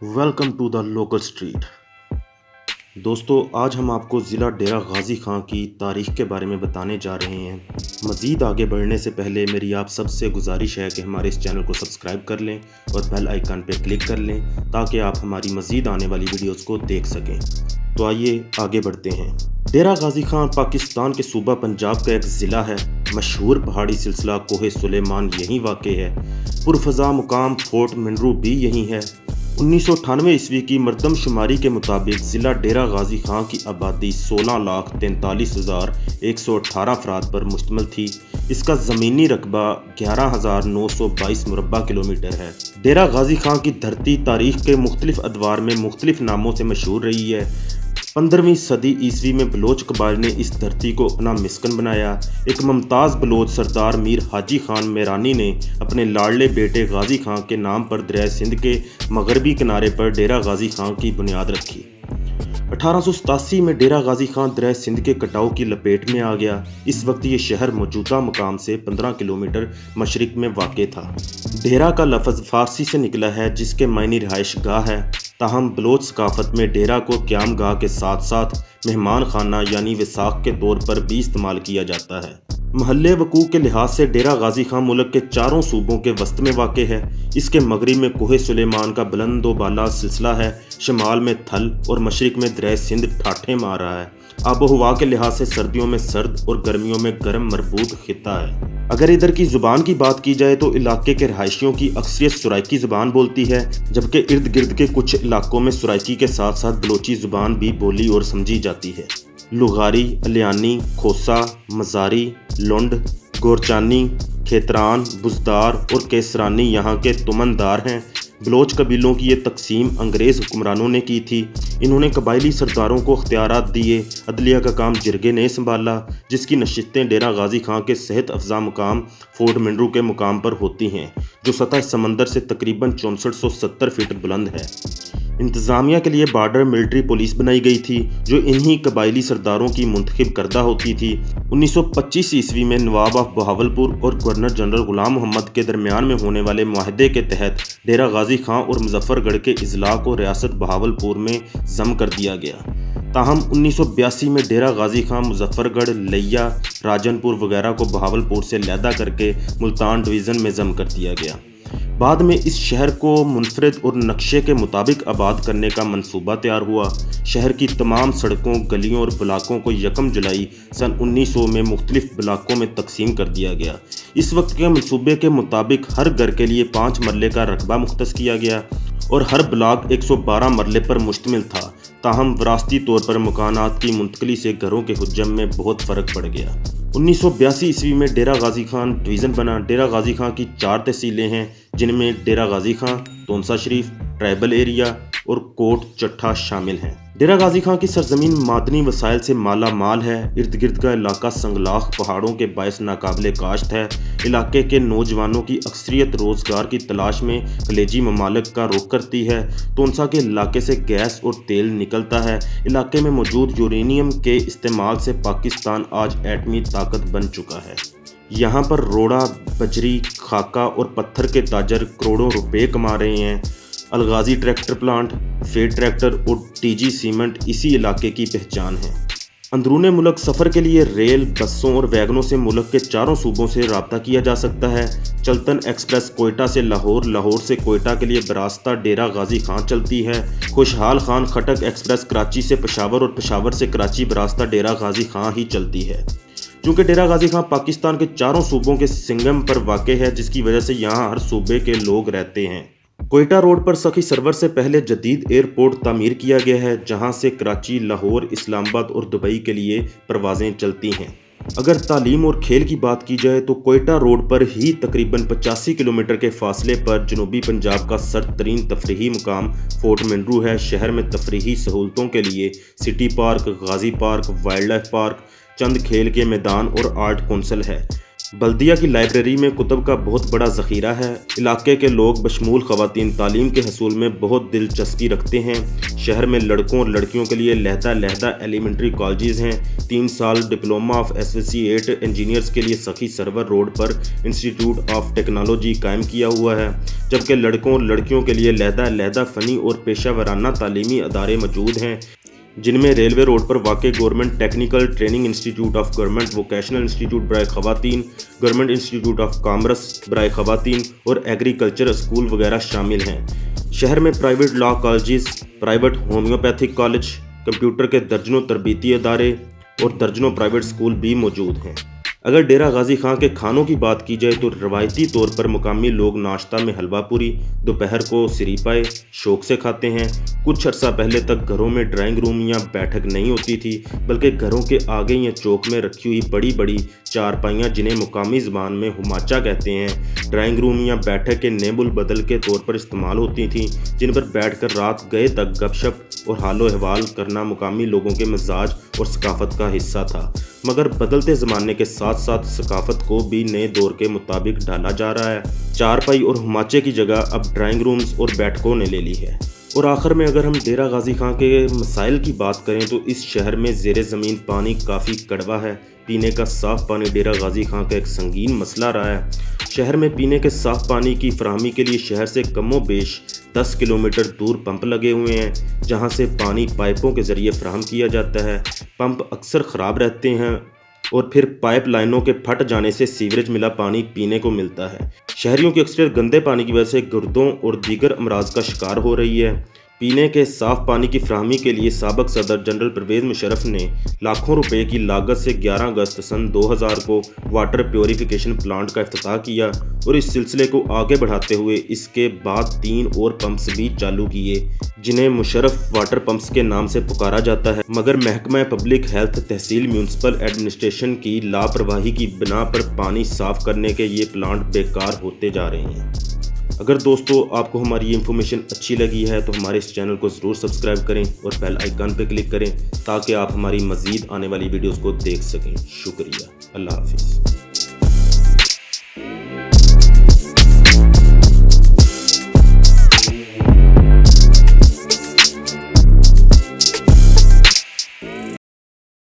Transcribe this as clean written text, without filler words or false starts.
Welcome to the local street. دوستو، آج ہم آپ کو ضلع ڈیرہ غازی خان کی تاریخ کے بارے میں بتانے جا رہے ہیں۔ مزید آگے بڑھنے سے پہلے میری آپ سب سے گزارش ہے کہ ہمارے اس چینل کو سبسکرائب کر لیں اور بیل آئیکن پہ کلک کر لیں تاکہ آپ ہماری مزید آنے والی ویڈیوز کو دیکھ سکیں۔ تو آئیے آگے بڑھتے ہیں۔ ڈیرہ غازی خان پاکستان کے صوبہ پنجاب کا ایک ضلع ہے۔ مشہور پہاڑی سلسلہ کوہ سلیمان یہیں واقع ہے۔ پرفضا مقام فورٹ منرو بھی یہیں ہے۔ 1998 عیسوی کی مردم شماری کے مطابق ضلع ڈیرہ غازی خان کی آبادی 16,43,118 افراد پر مشتمل تھی۔ اس کا زمینی رقبہ 11,922 مربع کلومیٹر ہے۔ ڈیرہ غازی خان کی دھرتی تاریخ کے مختلف ادوار میں مختلف ناموں سے مشہور رہی ہے۔ 15ویں صدی عیسوی میں بلوچ قبائل نے اس دھرتی کو اپنا مسکن بنایا۔ ایک ممتاز بلوچ سردار میر حاجی خان میرانی نے اپنے لاڑلے بیٹے غازی خان کے نام پر دریائے سندھ کے مغربی کنارے پر ڈیرہ غازی خان کی بنیاد رکھی۔ 1887 میں ڈیرہ غازی خان دریائے سندھ کے کٹاؤ کی لپیٹ میں آ گیا۔ اس وقت یہ شہر موجودہ مقام سے 15 کلومیٹر مشرق میں واقع تھا۔ ڈیرہ کا لفظ فارسی سے نکلا ہے جس کے معنی رہائش گاہ ہے، تاہم بلوچ ثقافت میں ڈیرہ کو قیام گاہ کے ساتھ ساتھ مہمان خانہ یعنی وثاق کے طور پر بھی استعمال کیا جاتا ہے۔ محلِ وقوع کے لحاظ سے ڈیرہ غازی خان ملک کے چاروں صوبوں کے وسط میں واقع ہے۔ اس کے مغرب میں کوہ سلیمان کا بلند و بالا سلسلہ ہے، شمال میں تھل اور مشرق میں دریائے سندھ ٹھاٹھیں مار رہا ہے۔ آب و ہوا کے لحاظ سے سردیوں میں سرد اور گرمیوں میں گرم مربوط خطہ ہے۔ اگر ادھر کی زبان کی بات کی جائے تو علاقے کے رہائشیوں کی اکثریت سرائیکی زبان بولتی ہے، جبکہ ارد گرد کے کچھ علاقوں میں سرائیکی کے ساتھ ساتھ بلوچی زبان بھی بولی اور سمجھی جاتی ہے۔ لغاری، الیانی، کھوسا، مزاری، لنڈ، گورچانی، کھیتران، بزدار اور کیسرانی یہاں کے تمندار ہیں۔ بلوچ قبیلوں کی یہ تقسیم انگریز حکمرانوں نے کی تھی۔ انہوں نے قبائلی سرداروں کو اختیارات دیے۔ عدلیہ کا کام جرگے نے سنبھالا، جس کی نشستیں ڈیرہ غازی خان کے صحت افزا مقام فورٹ منرو کے مقام پر ہوتی ہیں، جو سطح سمندر سے تقریباً 6470 فٹ بلند ہے۔ انتظامیہ کے لیے بارڈر ملٹری پولیس بنائی گئی تھی، جو انہی قبائلی سرداروں کی منتخب کردہ ہوتی تھی۔ 1925 عیسوی میں نواب آف بہاولپور اور گورنر جنرل غلام محمد کے درمیان میں ہونے والے معاہدے کے تحت ڈیرہ غازی خان اور مظفر گڑھ کے اضلاع کو ریاست بہاولپور میں ضم کر دیا گیا۔ تاہم 1982 میں ڈیرہ غازی خان، مظفر گڑھ، لیا، راجن پور وغیرہ کو بہاولپور سے علیحدہ کر کے ملتان ڈویژن میں ضم کر دیا گیا۔ بعد میں اس شہر کو منفرد اور نقشے کے مطابق آباد کرنے کا منصوبہ تیار ہوا۔ شہر کی تمام سڑکوں، گلیوں اور بلاکوں کو 1 جولائی سن 1900 میں مختلف بلاکوں میں تقسیم کر دیا گیا۔ اس وقت کے منصوبے کے مطابق ہر گھر کے لیے 5 مرلے کا رقبہ مختص کیا گیا اور ہر بلاک 112 مرلے پر مشتمل تھا۔ تاہم وراثتی طور پر مکانات کی منتقلی سے گھروں کے حجم میں بہت فرق پڑ گیا۔ 1982 عیسوی میں ڈیرہ غازی خان ڈویژن بنا۔ ڈیرہ غازی خان کی 4 تحصیلیں ہیں، جن میں ڈیرہ غازی خان، تونسا شریف، ٹرائبل ایریا اور کوٹ چٹھا شامل ہیں۔ ڈیرہ غازی خان کی سرزمین معدنی وسائل سے مالا مال ہے۔ ارد گرد کا علاقہ سنگلاخ پہاڑوں کے باعث ناقابل کاشت ہے۔ علاقے کے نوجوانوں کی اکثریت روزگار کی تلاش میں خلیجی ممالک کا رخ کرتی ہے۔ تونسا کے علاقے سے گیس اور تیل نکلتا ہے۔ علاقے میں موجود یورینیم کے استعمال سے پاکستان آج ایٹمی طاقت بن چکا ہے۔ یہاں پر روڑا، بجری، خاکہ اور پتھر کے تاجر کروڑوں روپے کما رہے ہیں۔ الغازی ٹریکٹر پلانٹ، فیڈ ٹریکٹر اور ٹی جی سیمنٹ اسی علاقے کی پہچان ہے۔ اندرون ملک سفر کے لیے ریل، بسوں اور ویگنوں سے ملک کے چاروں صوبوں سے رابطہ کیا جا سکتا ہے۔ چلتن ایکسپریس کوئٹہ سے لاہور، لاہور سے کوئٹہ کے لیے براستہ ڈیرہ غازی خان چلتی ہے۔ خوشحال خان خٹک ایکسپریس کراچی سے پشاور اور پشاور سے کراچی براستہ ڈیرہ غازی خان ہی چلتی ہے۔ چونکہ ڈیرہ غازی خان پاکستان کے چاروں صوبوں کے سنگم پر واقع ہے، جس کی وجہ سے یہاں ہر صوبے کے لوگ رہتے ہیں۔ کوئٹہ روڈ پر سخی سرور سے پہلے جدید ایئرپورٹ تعمیر کیا گیا ہے، جہاں سے کراچی، لاہور، اسلام آباد اور دبئی کے لیے پروازیں چلتی ہیں۔ اگر تعلیم اور کھیل کی بات کی جائے تو کوئٹہ روڈ پر ہی تقریباً 85 کلومیٹر کے فاصلے پر جنوبی پنجاب کا سرد ترین تفریحی مقام فورٹ منرو ہے۔ شہر میں تفریحی سہولتوں کے لیے سٹی پارک، غازی پارک، وائلڈ لائف پارک، چند کھیل کے میدان اور آرٹ کونسل ہے۔ بلدیہ کی لائبریری میں کتب کا بہت بڑا ذخیرہ ہے۔ علاقے کے لوگ بشمول خواتین تعلیم کے حصول میں بہت دلچسپی رکھتے ہیں۔ شہر میں لڑکوں اور لڑکیوں کے لیے علیحدہ ایلیمنٹری کالجز ہیں۔ 3 سال diploma of associate engineers کے لیے سخی سرور روڈ پر انسٹیٹیوٹ آف ٹیکنالوجی قائم کیا ہوا ہے، جبکہ لڑکوں اور لڑکیوں کے لیے علیحدہ فنی اور پیشہ ورانہ تعلیمی ادارے موجود ہیں، جن میں ریلوے روڈ پر واقع government technical training institute of government vocational institute برائے خواتین، گورنمنٹ انسٹیٹیوٹ آف کامرس برائے خواتین اور ایگریکلچر اسکول وغیرہ شامل ہیں۔ شہر میں private law colleges, private homeopathic college, computer کے درجنوں تربیتی ادارے اور درجنوں پرائیویٹ اسکول بھی موجود ہیں۔ اگر ڈیرہ غازی خان کے کھانوں کی بات کی جائے تو روایتی طور پر مقامی لوگ ناشتہ میں حلوہ پوری، دوپہر کو سری پائے شوق سے کھاتے ہیں۔ کچھ عرصہ پہلے تک گھروں میں ڈرائنگ روم یا بیٹھک نہیں ہوتی تھی، بلکہ گھروں کے آگے یا چوک میں رکھی ہوئی بڑی بڑی چارپائیاں، جنہیں مقامی زبان میں ہماچا کہتے ہیں، ڈرائنگ روم یا بیٹھک کے نیب البدل کے طور پر استعمال ہوتی تھیں، جن پر بیٹھ کر رات گئے تک گپ شپ اور حال و احوال کرنا مقامی لوگوں کے مزاج اور ثقافت کا حصہ تھا۔ مگر بدلتے زمانے کے ساتھ ساتھ ثقافت کو بھی نئے دور کے مطابق ڈھالا جا رہا ہے۔ چارپائی اور ہماچے کی جگہ اب ڈرائنگ رومز اور بیٹھکوں نے لے لی ہے۔ اور آخر میں اگر ہم ڈیرہ غازی خان کے مسائل کی بات کریں تو اس شہر میں زیر زمین پانی کافی کڑوا ہے۔ پینے کا صاف پانی ڈیرہ غازی خان کا ایک سنگین مسئلہ رہا ہے۔ شہر میں پینے کے صاف پانی کی فراہمی کے لیے شہر سے کم و بیش 10 کلومیٹر دور پمپ لگے ہوئے ہیں، جہاں سے پانی پائپوں کے ذریعے فراہم کیا جاتا ہے۔ پمپ اکثر خراب رہتے ہیں اور پھر پائپ لائنوں کے پھٹ جانے سے سیوریج ملا پانی پینے کو ملتا ہے۔ شہریوں کی اکثریت گندے پانی کی وجہ سے گردوں اور دیگر امراض کا شکار ہو رہی ہے۔ پینے کے صاف پانی کی فراہمی کے لیے سابق صدر جنرل پرویز مشرف نے لاکھوں روپے کی لاگت سے 11 اگست سن 2000 کو واٹر پیوریفیکیشن پلانٹ کا افتتاح کیا اور اس سلسلے کو آگے بڑھاتے ہوئے اس کے بعد 3 اور پمپس بھی چالو کیے، جنہیں مشرف واٹر پمپس کے نام سے پکارا جاتا ہے، مگر محکمہ پبلک ہیلتھ تحصیل میونسپل ایڈمنسٹریشن کی لاپرواہی کی بنا پر پانی صاف کرنے کے یہ پلانٹ بیکار ہوتے جا رہے ہیں۔ اگر دوستو آپ کو ہماری یہ انفارمیشن اچھی لگی ہے تو ہمارے اس چینل کو ضرور سبسکرائب کریں اور بیل آئیکن پہ کلک کریں تاکہ آپ ہماری مزید آنے والی ویڈیوز کو دیکھ سکیں۔ شکریہ۔ اللہ حافظ۔